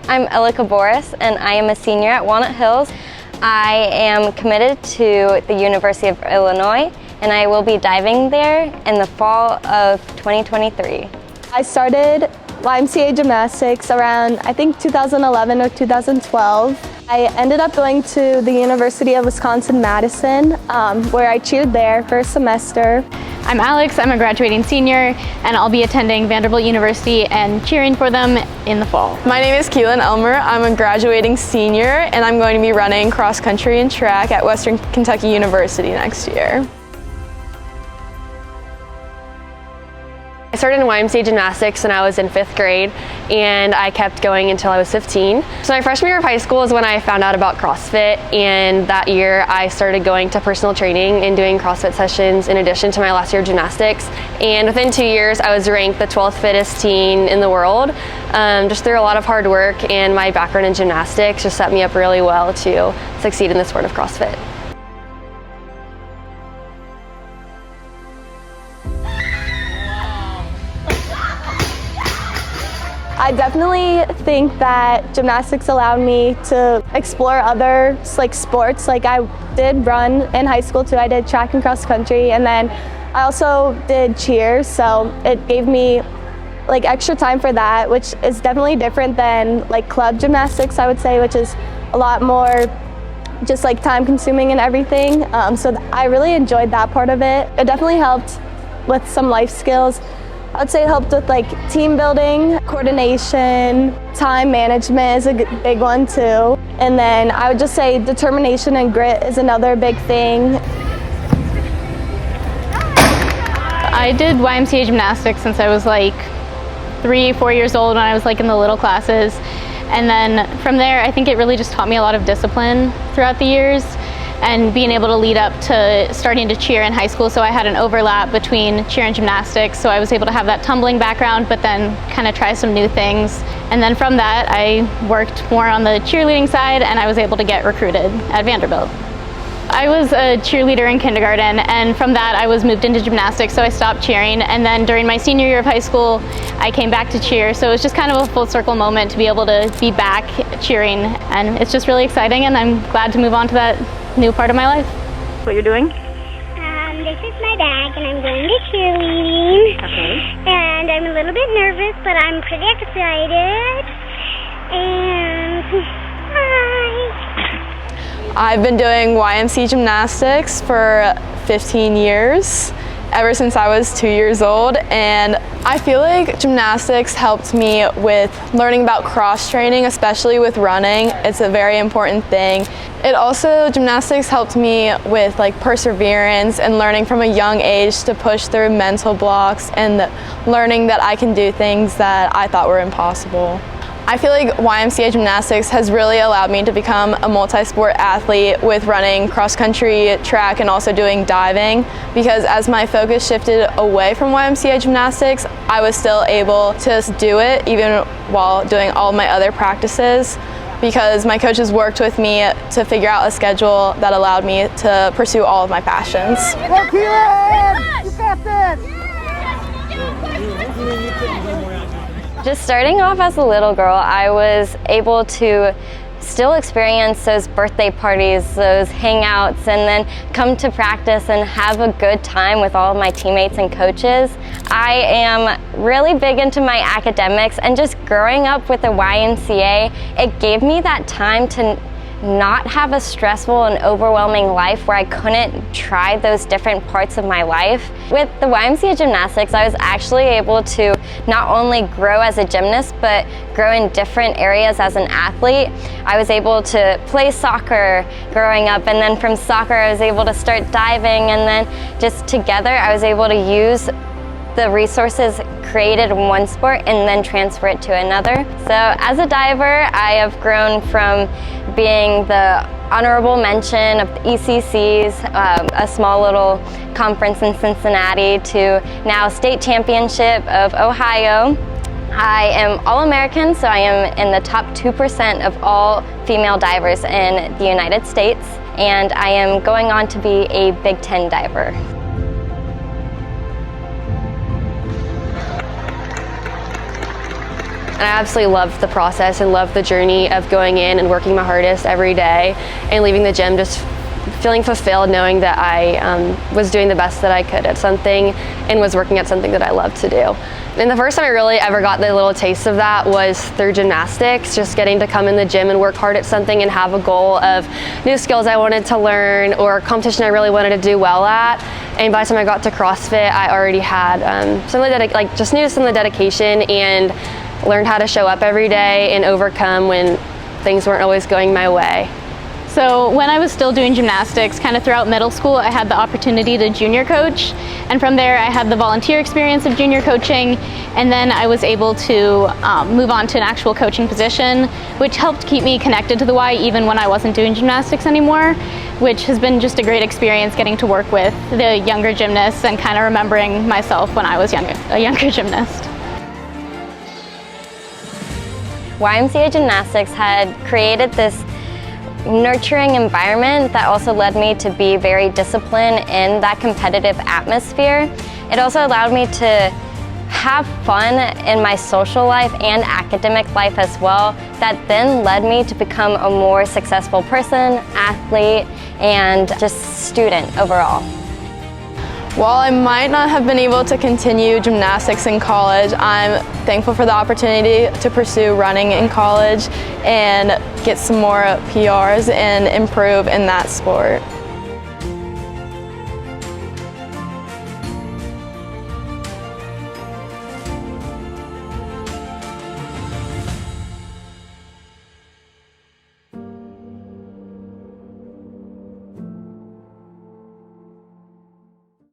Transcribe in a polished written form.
I'm Elika Boris, and I am a senior at Walnut Hills. I am committed to the University of Illinois, and I will be diving there in the fall of 2023. I started YMCA Gymnastics around, I think, 2011 or 2012. I ended up going to the University of Wisconsin-Madison, where I cheered there for a semester. I'm Alex, I'm a graduating senior, and I'll be attending Vanderbilt University and cheering for them in the fall. My name is Keelan Elmer. I'm a graduating senior, and I'm going to be running cross country and track at Western Kentucky University next year. I started in YMCA Gymnastics when I was in 5th grade, and I kept going until I was 15. So my freshman year of high school is when I found out about CrossFit, and that year I started going to personal training and doing CrossFit sessions in addition to my last year of gymnastics. And within 2 years I was ranked the 12th fittest teen in the world, just through a lot of hard work, and my background in gymnastics just set me up really well to succeed in the sport of CrossFit. I definitely think that gymnastics allowed me to explore other sports. I did run in high school too. I did track and cross country, and then I also did cheer, so it gave me extra time for that, which is definitely different than club gymnastics, I would say, which is a lot more just time consuming and everything. So I really enjoyed that part of it. It definitely helped with some life skills. I would say it helped with team building, coordination, time management is a big one too. And then I would just say determination and grit is another big thing. I did YMCA Gymnastics since I was 3-4 years old, when I was in the little classes. And then from there, I think it really just taught me a lot of discipline throughout the years, and being able to lead up to starting to cheer in high school. So I had an overlap between cheer and gymnastics, so I was able to have that tumbling background, but then kind of try some new things. And then from that, I worked more on the cheerleading side, and I was able to get recruited at Vanderbilt. I was a cheerleader in kindergarten, and from that I was moved into gymnastics, so I stopped cheering. And then during my senior year of high school, I came back to cheer, so it was just kind of a full circle moment to be able to be back cheering. And it's just really exciting, and I'm glad to move on to that new part of my life. What you're doing? This is my bag, and I'm going to cheerleading. Okay. And I'm a little bit nervous, but I'm pretty excited. And hi. I've been doing YMCA Gymnastics for 15 years, ever since I was 2 years old, and I feel like gymnastics helped me with learning about cross training, especially with running. It's a very important thing. Gymnastics helped me with perseverance and learning from a young age to push through mental blocks and learning that I can do things that I thought were impossible. I feel like YMCA Gymnastics has really allowed me to become a multi-sport athlete with running cross-country, track, and also doing diving, because as my focus shifted away from YMCA Gymnastics, I was still able to do it even while doing all my other practices, because my coaches worked with me to figure out a schedule that allowed me to pursue all of my passions. Go Keelan! You got this! Just starting off as a little girl, I was able to still experience those birthday parties, those hangouts, and then come to practice and have a good time with all of my teammates and coaches. I am really big into my academics, and just growing up with the YMCA, it gave me that time to not have a stressful and overwhelming life where I couldn't try those different parts of my life. With the YMCA Gymnastics, I was actually able to not only grow as a gymnast, but grow in different areas as an athlete. I was able to play soccer growing up, and then from soccer I was able to start diving, and then just together I was able to use the resources created in one sport and then transfer it to another. So as a diver, I have grown from being the honorable mention of the ECCs, a small little conference in Cincinnati, to now state championship of Ohio. I am All-American, so I am in the top 2% of all female divers in the United States, and I am going on to be a Big Ten diver. And I absolutely loved the process and loved the journey of going in and working my hardest every day and leaving the gym just feeling fulfilled, knowing that I was doing the best that I could at something and was working at something that I loved to do. And the first time I really ever got the little taste of that was through gymnastics, just getting to come in the gym and work hard at something and have a goal of new skills I wanted to learn or a competition I really wanted to do well at. And by the time I got to CrossFit, I already had just knew some of the dedication and learned how to show up every day and overcome when things weren't always going my way. So when I was still doing gymnastics, kind of throughout middle school, I had the opportunity to junior coach. And from there, I had the volunteer experience of junior coaching. And then I was able to move on to an actual coaching position, which helped keep me connected to the Y even when I wasn't doing gymnastics anymore, which has been just a great experience getting to work with the younger gymnasts and kind of remembering myself when I was a younger gymnast. YMCA Gymnastics had created this nurturing environment that also led me to be very disciplined in that competitive atmosphere. It also allowed me to have fun in my social life and academic life as well. That then led me to become a more successful person, athlete, and just student overall. While I might not have been able to continue gymnastics in college, I'm thankful for the opportunity to pursue running in college and get some more PRs and improve in that sport.